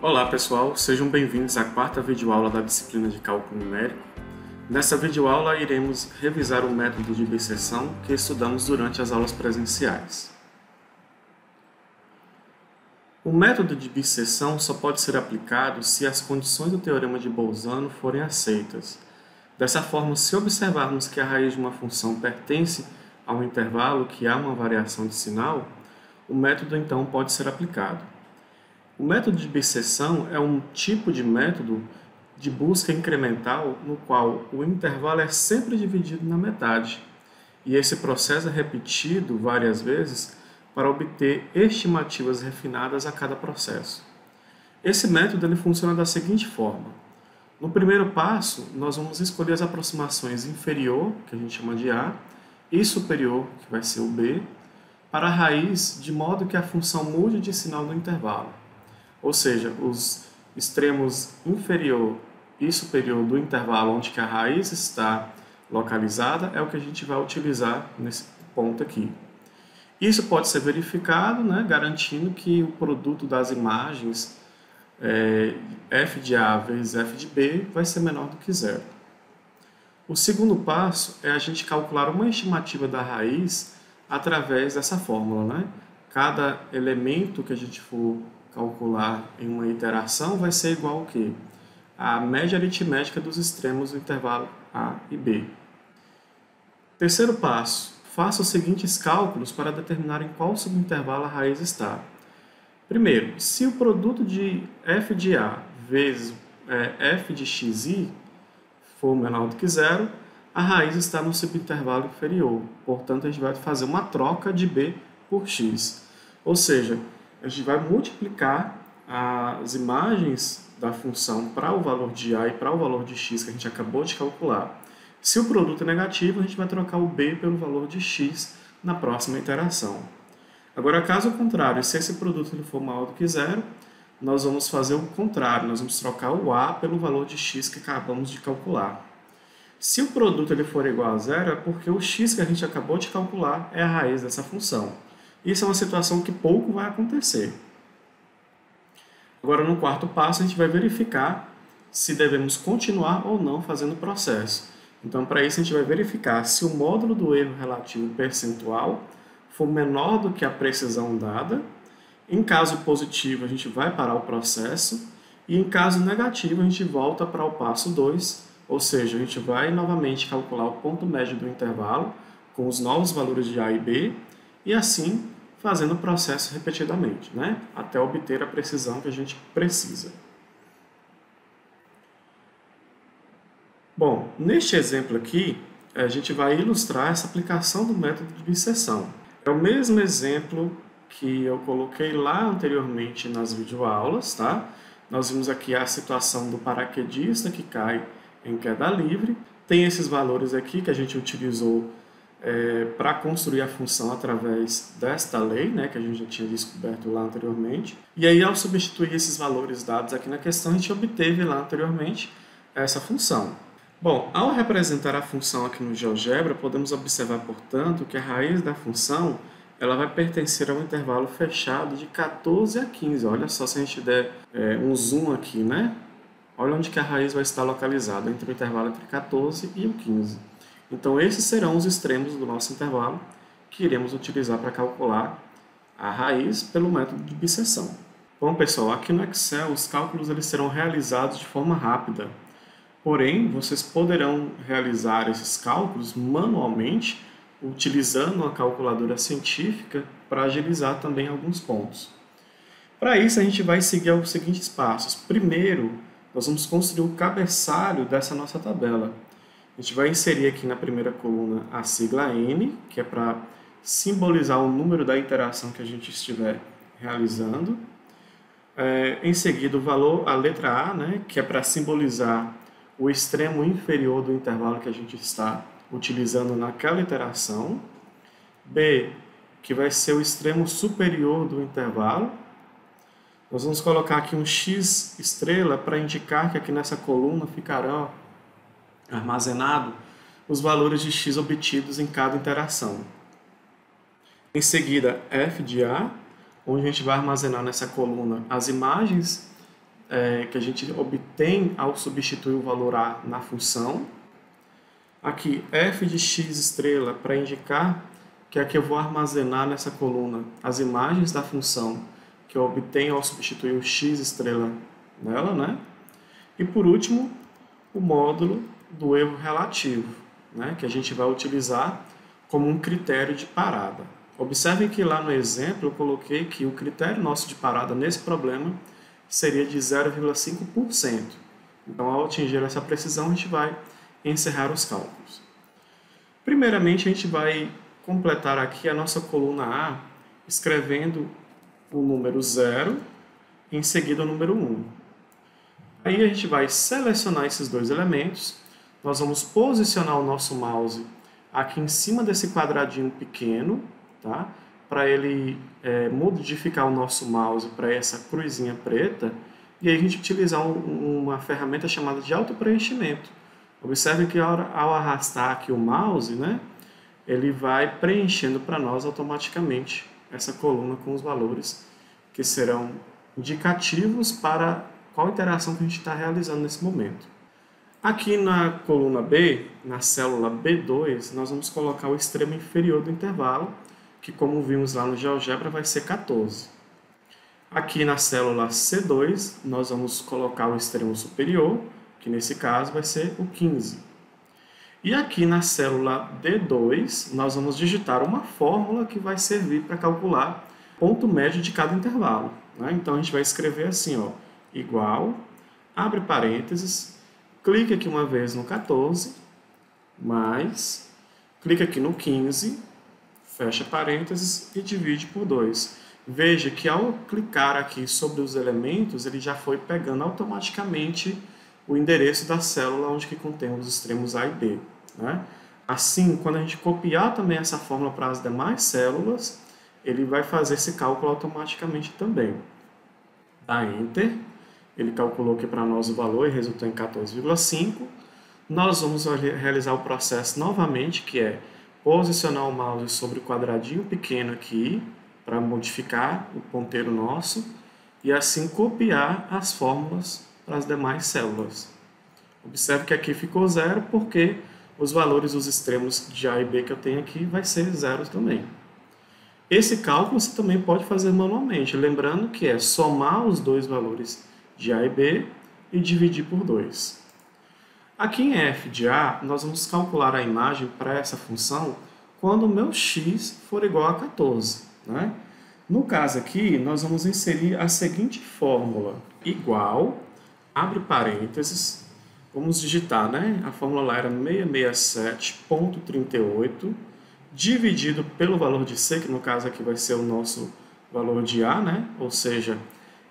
Olá pessoal, sejam bem-vindos à quarta videoaula da disciplina de Cálculo Numérico. Nessa videoaula iremos revisar o método de bisseção que estudamos durante as aulas presenciais. O método de bisseção só pode ser aplicado se as condições do teorema de Bolzano forem aceitas. Dessa forma, se observarmos que a raiz de uma função pertence a um intervalo que há uma variação de sinal, o método então pode ser aplicado. O método de bisseção é um tipo de método de busca incremental no qual o intervalo é sempre dividido na metade, e esse processo é repetido várias vezes para obter estimativas refinadas a cada processo. Esse método ele funciona da seguinte forma. No primeiro passo, nós vamos escolher as aproximações inferior, que a gente chama de A, e superior, que vai ser o B, para a raiz, de modo que a função mude de sinal no intervalo. Ou seja, os extremos inferior e superior do intervalo onde que a raiz está localizada é o que a gente vai utilizar nesse ponto aqui. Isso pode ser verificado, garantindo que o produto das imagens f de A vezes f de B vai ser menor do que zero. O segundo passo é a gente calcular uma estimativa da raiz através dessa fórmula. Cada elemento que a gente for calcular em uma iteração vai ser igual ao quê? A média aritmética dos extremos do intervalo A e B. Terceiro passo, faça os seguintes cálculos para determinar em qual subintervalo a raiz está. Primeiro, se o produto de f de A vezes f de xi for menor do que zero, a raiz está no subintervalo inferior. Portanto, a gente vai fazer uma troca de B por x. Ou seja, a gente vai multiplicar as imagens da função para o valor de A e para o valor de x que a gente acabou de calcular. Se o produto é negativo, a gente vai trocar o B pelo valor de x na próxima iteração. Agora, caso contrário, se esse produto ele for maior do que zero, nós vamos fazer o contrário, nós vamos trocar o A pelo valor de x que acabamos de calcular. Se o produto ele for igual a zero, é porque o x que a gente acabou de calcular é a raiz dessa função. Isso é uma situação que pouco vai acontecer. Agora, no quarto passo, a gente vai verificar se devemos continuar ou não fazendo o processo. Então, para isso, a gente vai verificar se o módulo do erro relativo percentual for menor do que a precisão dada. Em caso positivo, a gente vai parar o processo. E em caso negativo, a gente volta para o passo 2, ou seja, a gente vai novamente calcular o ponto médio do intervalo com os novos valores de A e B, e assim fazendo o processo repetidamente, até obter a precisão que a gente precisa. Bom, neste exemplo aqui, a gente vai ilustrar essa aplicação do método de bisseção. É o mesmo exemplo que eu coloquei lá anteriormente nas videoaulas, tá? Nós vimos aqui a situação do paraquedista que cai em queda livre. Tem esses valores aqui que a gente utilizou para construir a função através desta lei, que a gente já tinha descoberto lá anteriormente. E aí, ao substituir esses valores dados aqui na questão, a gente obteve lá anteriormente essa função. Bom, ao representar a função aqui no GeoGebra, podemos observar, portanto, que a raiz da função ela vai pertencer a um intervalo fechado de 14 a 15. Olha só, se a gente der um zoom aqui, olha onde que a raiz vai estar localizada, entre o intervalo entre 14 e o 15. Então, esses serão os extremos do nosso intervalo que iremos utilizar para calcular a raiz pelo método de bisseção. Bom, pessoal, aqui no Excel os cálculos eles serão realizados de forma rápida. Porém, vocês poderão realizar esses cálculos manualmente, utilizando uma calculadora científica para agilizar também alguns pontos. Para isso, a gente vai seguir os seguintes passos. Primeiro, nós vamos construir o cabeçalho dessa nossa tabela. A gente vai inserir aqui na primeira coluna a sigla N, que é para simbolizar o número da iteração que a gente estiver realizando. Em seguida, o valor, a letra A, que é para simbolizar o extremo inferior do intervalo que a gente está utilizando naquela iteração. B, que vai ser o extremo superior do intervalo. Nós vamos colocar aqui um X estrela para indicar que aqui nessa coluna ficará armazenado os valores de x obtidos em cada iteração. Em seguida, f de A, onde a gente vai armazenar nessa coluna as imagens que a gente obtém ao substituir o valor A na função. Aqui, f de x estrela, para indicar que aqui eu vou armazenar nessa coluna as imagens da função que eu obtenho ao substituir o x estrela nela, né? E por último, o módulo do erro relativo, né? Que a gente vai utilizar como um critério de parada. Observem que lá no exemplo eu coloquei que o critério nosso de parada nesse problema seria de 0,5%. Então, ao atingir essa precisão, a gente vai encerrar os cálculos. Primeiramente, a gente vai completar aqui a nossa coluna A, escrevendo o número 0, em seguida o número 1. Aí a gente vai selecionar esses dois elementos, nós vamos posicionar o nosso mouse aqui em cima desse quadradinho pequeno, tá? Para ele modificar o nosso mouse para essa cruzinha preta, e aí a gente utilizar uma ferramenta chamada de autopreenchimento. Observe que ao arrastar aqui o mouse, né, ele vai preenchendo para nós automaticamente essa coluna com os valores que serão indicativos para qual interação que a gente está realizando nesse momento. Aqui na coluna B, na célula B2, nós vamos colocar o extremo inferior do intervalo, que como vimos lá no GeoGebra vai ser 14. Aqui na célula C2, nós vamos colocar o extremo superior, que nesse caso vai ser o 15. E aqui na célula D2, nós vamos digitar uma fórmula que vai servir para calcular o ponto médio de cada intervalo, né? Então a gente vai escrever assim, ó, igual, abre parênteses, clique aqui uma vez no 14, mais, clique aqui no 15, fecha parênteses e divide por 2. Veja que ao clicar aqui sobre os elementos, ele já foi pegando automaticamente o endereço da célula onde que contém os extremos A e B, né? Assim, quando a gente copiar também essa fórmula para as demais células, ele vai fazer esse cálculo automaticamente também. Dá Enter, ele calculou aqui para nós o valor e resultou em 14,5. Nós vamos realizar o processo novamente, que é posicionar o mouse sobre o quadradinho pequeno aqui, para modificar o ponteiro nosso, e assim copiar as fórmulas para as demais células. Observe que aqui ficou 0, porque os valores dos extremos de A e B que eu tenho aqui vai ser 0 também. Esse cálculo você também pode fazer manualmente, lembrando que é somar os dois valores de A e B e dividir por 2. Aqui em f de A, nós vamos calcular a imagem para essa função quando o meu x for igual a 14. Né? No caso aqui, nós vamos inserir a seguinte fórmula, igual, abre parênteses, vamos digitar, né? A fórmula lá era 667,38, dividido pelo valor de C, que no caso aqui vai ser o nosso valor de A, né? Ou seja,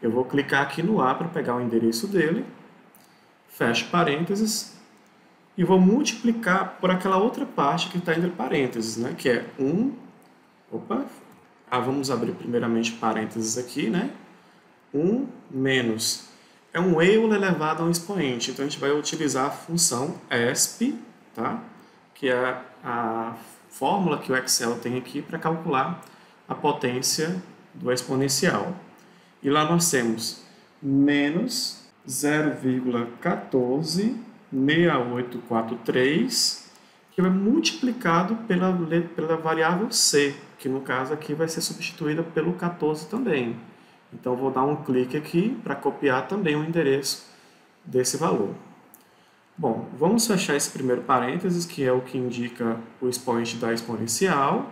eu vou clicar aqui no A para pegar o endereço dele, fecho parênteses, e vou multiplicar por aquela outra parte que está entre parênteses, né? Que é 1, vamos abrir primeiramente parênteses aqui, né? 1 menos, é um Euler elevado a um expoente, então a gente vai utilizar a função ESP, tá? Que é a fórmula que o Excel tem aqui para calcular a potência do exponencial. E lá nós temos menos 0,146843, que vai multiplicado pela variável C, que no caso aqui vai ser substituída pelo 14 também. Então vou dar um clique aqui para copiar também o endereço desse valor. Bom, vamos fechar esse primeiro parênteses, que é o que indica o expoente da exponencial,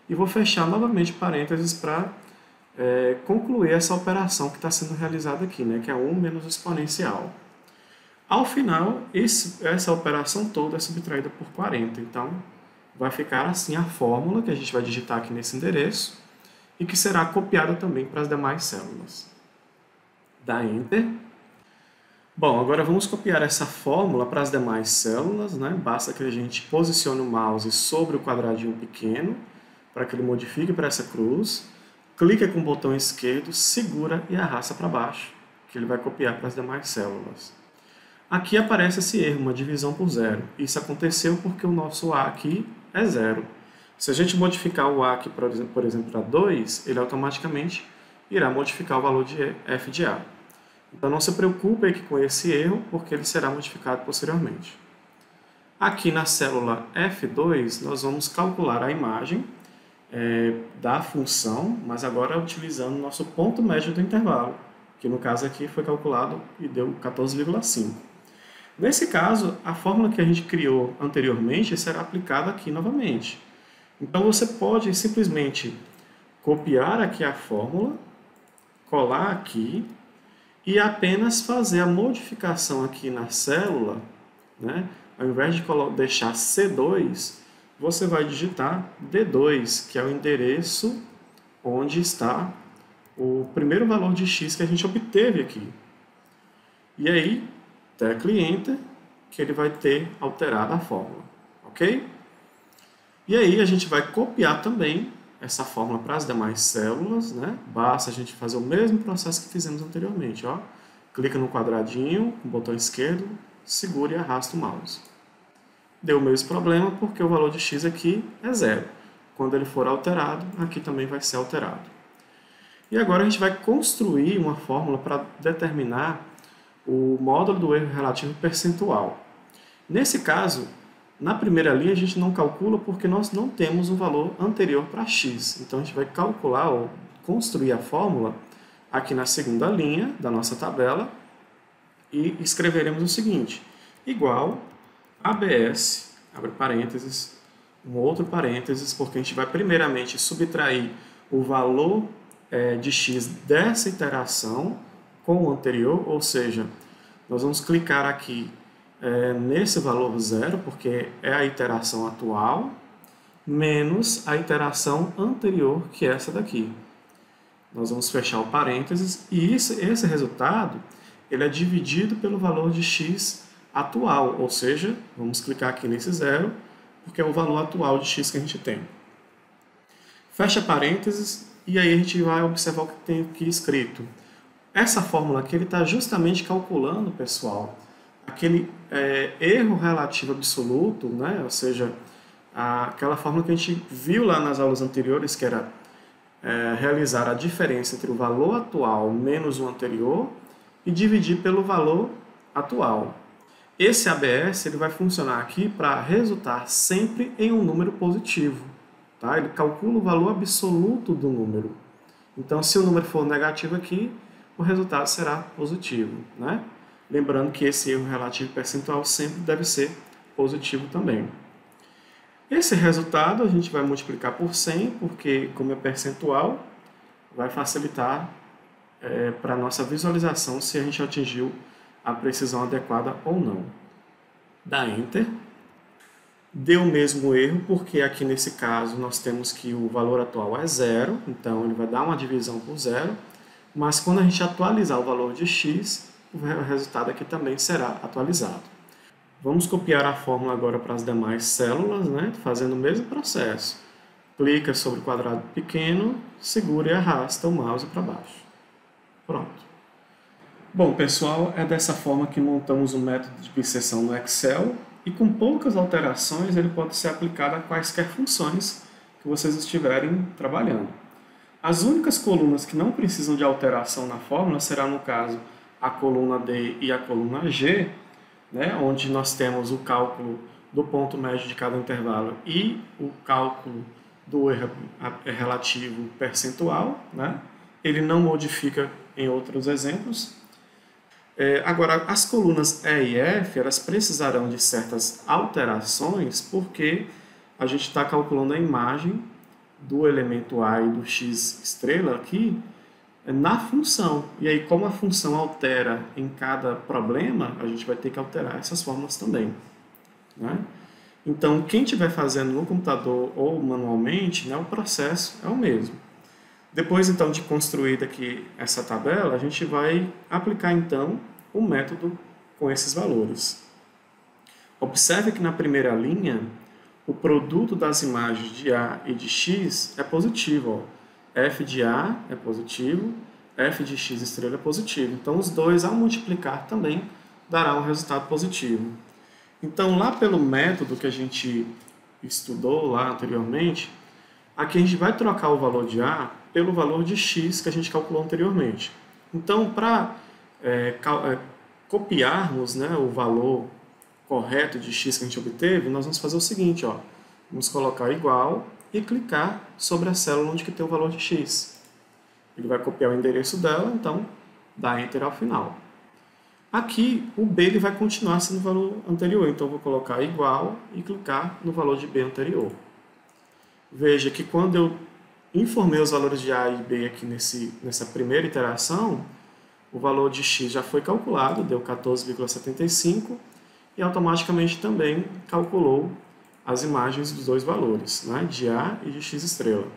e vou fechar novamente parênteses para concluir essa operação que está sendo realizada aqui, né, que é 1 menos o exponencial. Ao final, essa operação toda é subtraída por 40, então vai ficar assim a fórmula que a gente vai digitar aqui nesse endereço e que será copiada também para as demais células. Dá Enter. Bom, agora vamos copiar essa fórmula para as demais células, né? Basta que a gente posicione o mouse sobre o quadradinho pequeno para que ele modifique para essa cruz, clica com o botão esquerdo, segura e arrasta para baixo, que ele vai copiar para as demais células. Aqui aparece esse erro, uma divisão por 0. Isso aconteceu porque o nosso A aqui é 0. Se a gente modificar o A aqui, por exemplo, para 2, ele automaticamente irá modificar o valor de f de A. Então não se preocupe aqui com esse erro, porque ele será modificado posteriormente. Aqui na célula F2, nós vamos calcular a imagem da função, mas agora utilizando o nosso ponto médio do intervalo, que no caso aqui foi calculado e deu 14,5. Nesse caso, a fórmula que a gente criou anteriormente será aplicada aqui novamente. Então você pode simplesmente copiar aqui a fórmula, colar aqui e apenas fazer a modificação aqui na célula, né? Ao invés de deixar C2, você vai digitar D2, que é o endereço onde está o primeiro valor de x que a gente obteve aqui. E aí, tecle Enter, que ele vai ter alterado a fórmula, ok? E aí a gente vai copiar também essa fórmula para as demais células, né? Basta a gente fazer o mesmo processo que fizemos anteriormente, ó. Clica no quadradinho, com o botão esquerdo, segura e arrasta o mouse. Deu o mesmo problema porque o valor de x aqui é 0. Quando ele for alterado, aqui também vai ser alterado. E agora a gente vai construir uma fórmula para determinar o módulo do erro relativo percentual. Nesse caso, na primeira linha a gente não calcula porque nós não temos um valor anterior para x. Então a gente vai calcular ou construir a fórmula aqui na segunda linha da nossa tabela e escreveremos o seguinte: igual ABS, abre parênteses, um outro parênteses, porque a gente vai primeiramente subtrair o valor de x dessa iteração com o anterior, ou seja, nós vamos clicar aqui nesse valor 0, porque é a iteração atual, menos a iteração anterior, que é essa daqui. Nós vamos fechar o parênteses e esse resultado ele é dividido pelo valor de x atual, ou seja, vamos clicar aqui nesse 0, porque é o valor atual de x que a gente tem. Fecha parênteses e aí a gente vai observar o que tem aqui escrito. Essa fórmula aqui está justamente calculando, pessoal, aquele erro relativo absoluto, né? Ou seja, aquela fórmula que a gente viu lá nas aulas anteriores, que era realizar a diferença entre o valor atual menos o anterior e dividir pelo valor atual. Esse ABS ele vai funcionar aqui para resultar sempre em um número positivo. Tá? Ele calcula o valor absoluto do número. Então, se o número for negativo aqui, o resultado será positivo, né? Lembrando que esse erro relativo percentual sempre deve ser positivo também. Esse resultado a gente vai multiplicar por 100, porque como é percentual, vai facilitar para a nossa visualização se a gente atingiu a precisão adequada ou não. Dá Enter. Deu o mesmo erro, porque aqui nesse caso nós temos que o valor atual é 0, então ele vai dar uma divisão por 0, mas quando a gente atualizar o valor de x, o resultado aqui também será atualizado. Vamos copiar a fórmula agora para as demais células, né? Fazendo o mesmo processo. Clica sobre o quadrado pequeno, segura e arrasta o mouse para baixo. Pronto. Bom, pessoal, é dessa forma que montamos o método de bisseção no Excel e com poucas alterações ele pode ser aplicado a quaisquer funções que vocês estiverem trabalhando. As únicas colunas que não precisam de alteração na fórmula será, no caso, a coluna D e a coluna G, né, onde nós temos o cálculo do ponto médio de cada intervalo e o cálculo do erro relativo percentual, né? Ele não modifica em outros exemplos. Agora, as colunas E e F, elas precisarão de certas alterações porque a gente está calculando a imagem do elemento A e do x estrela aqui na função. E aí, como a função altera em cada problema, a gente vai ter que alterar essas fórmulas também, né? Então, quem estiver fazendo no computador ou manualmente, né, o processo é o mesmo. Depois, então, de construir aqui essa tabela, a gente vai aplicar, então, o método com esses valores. Observe que na primeira linha, o produto das imagens de A e de X é positivo. Ó. F de A é positivo, F de X estrela é positivo. Então, os dois, ao multiplicar, também dará um resultado positivo. Então, lá pelo método que a gente estudou lá anteriormente, aqui a gente vai trocar o valor de A pelo valor de x que a gente calculou anteriormente. Então, para copiarmos, né, o valor correto de x que a gente obteve, nós vamos fazer o seguinte, ó, vamos colocar igual e clicar sobre a célula onde que tem o valor de x. Ele vai copiar o endereço dela, então dá Enter ao final. Aqui, o b ele vai continuar sendo o valor anterior, então eu vou colocar igual e clicar no valor de b anterior. Veja que quando eu informei os valores de a e b aqui nessa primeira iteração, o valor de x já foi calculado, deu 14,75, e automaticamente também calculou as imagens dos dois valores, né, de a e de x estrela.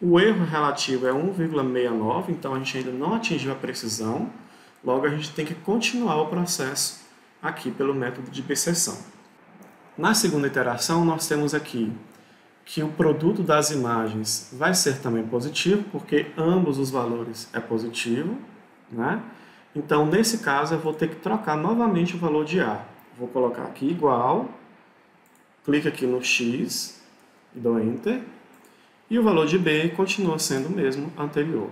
O erro relativo é 1,69, então a gente ainda não atingiu a precisão, logo a gente tem que continuar o processo aqui pelo método de biseção. Na segunda iteração, nós temos aqui que o produto das imagens vai ser também positivo, porque ambos os valores é positivo, né? Então, nesse caso, eu vou ter que trocar novamente o valor de A. Vou colocar aqui igual, clico aqui no X e dou Enter, e o valor de B continua sendo o mesmo anterior.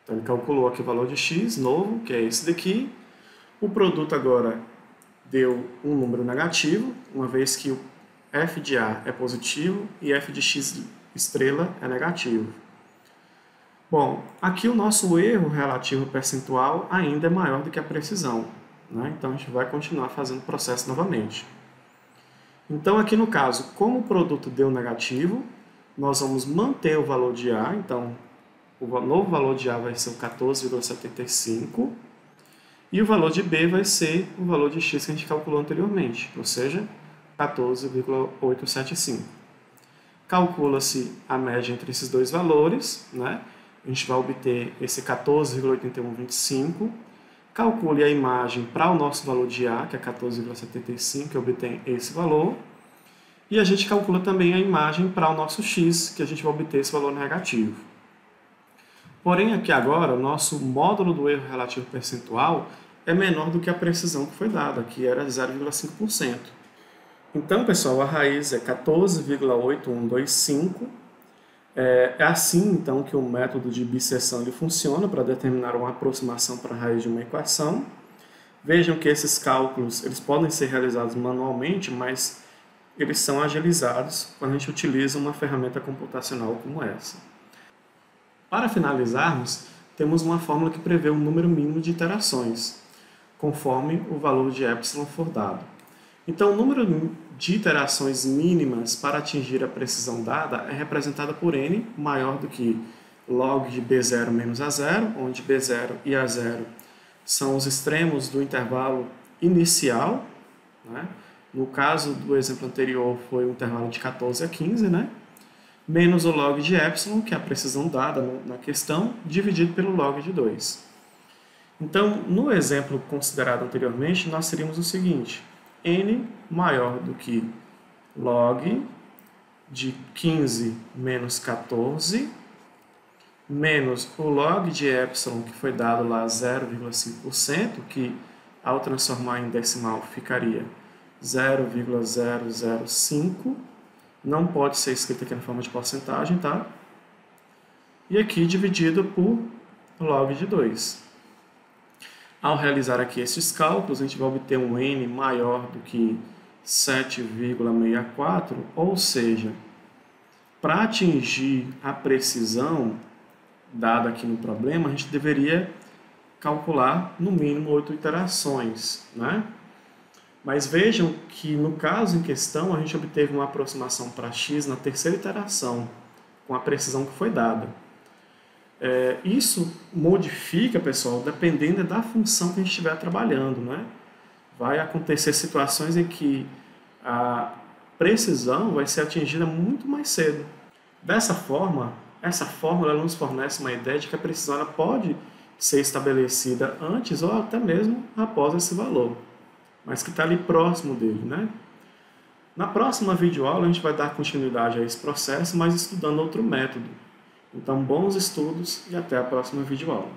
Então, ele calculou aqui o valor de X novo, que é esse daqui. O produto agora deu um número negativo, uma vez que o f de A é positivo e f de x estrela é negativo. Bom, aqui o nosso erro relativo percentual ainda é maior do que a precisão, né? Então a gente vai continuar fazendo o processo novamente. Então aqui no caso, como o produto deu negativo, nós vamos manter o valor de A, então o novo valor de A vai ser o 14,75 e o valor de B vai ser o valor de x que a gente calculou anteriormente, ou seja, 14,875. Calcula-se a média entre esses dois valores, né? A gente vai obter esse 14,8125. Calcule a imagem para o nosso valor de A, que é 14,75, que obtém esse valor. E a gente calcula também a imagem para o nosso x, que a gente vai obter esse valor negativo. Porém, aqui agora, o nosso módulo do erro relativo percentual é menor do que a precisão que foi dada, que era 0,5%. Então, pessoal, a raiz é 14,8125. É assim, então, que o método de biseção ele funciona para determinar uma aproximação para a raiz de uma equação. Vejam que esses cálculos eles podem ser realizados manualmente, mas eles são agilizados quando a gente utiliza uma ferramenta computacional como essa. Para finalizarmos, temos uma fórmula que prevê um número mínimo de iterações, conforme o valor de epsilon for dado. Então, o número de iterações mínimas para atingir a precisão dada é representada por n maior do que log de b0 menos a0, onde b0 e a0 são os extremos do intervalo inicial, né? No caso do exemplo anterior foi um intervalo de 14 a 15, né? Menos o log de epsilon, que é a precisão dada na questão, dividido pelo log de 2. Então, no exemplo considerado anteriormente, nós teríamos o seguinte: n maior do que log de 15 menos 14, menos o log de epsilon, que foi dado lá 0,5%, que ao transformar em decimal ficaria 0,005, não pode ser escrito aqui na forma de porcentagem, tá? E aqui dividido por log de 2. Ao realizar aqui esses cálculos, a gente vai obter um n maior do que 7,64, ou seja, para atingir a precisão dada aqui no problema, a gente deveria calcular no mínimo 8 iterações, né? Mas vejam que no caso em questão, a gente obteve uma aproximação para x na terceira iteração, com a precisão que foi dada. Isso modifica, pessoal, dependendo da função que a gente estiver trabalhando, né? Vai acontecer situações em que a precisão vai ser atingida muito mais cedo. Dessa forma, essa fórmula nos fornece uma ideia de que a precisão ela pode ser estabelecida antes ou até mesmo após esse valor, mas que está ali próximo dele, né? Na próxima videoaula a gente vai dar continuidade a esse processo, mas estudando outro método. Então, bons estudos e até a próxima videoaula.